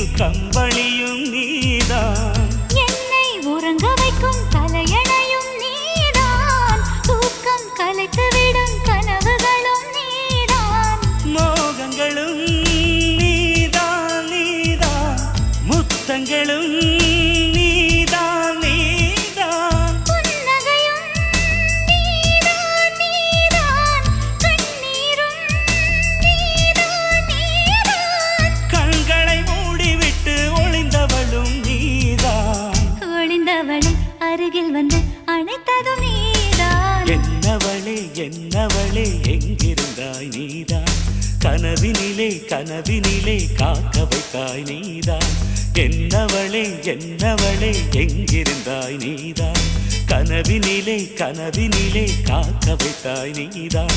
கட்டிலில் கம்பளியும் நீதான், என்னை உறங்க வைக்கும் தலையணையும் நீதான், தூக்கம் கலைத்துவிடும் கனவுகளும் நீதான், மோகங்களும் நீதான் நீதான், முத்தங்களும் நீதான் நீதான், புன்னகையும் நீதான் நீதான், கண்ணீரும் நீதான் நீதான், கண்களை மூடிவிட்டு ஒளிந்தவளும் நீதான், ஒளிந்தவளை அருகில் வந்து அணைத்ததும் நீதான், என்னவளே என்னவளே எங்கிருந்தாய் நீதான், கனவினிலே கனவினிலே காக்க வைத்தாய் நீதான், என்னவளே என்னவளே எங்கிருந்தாய் நீதான், கனவினிலே கனவினிலே காக்க வைத்தாய் நீதான்.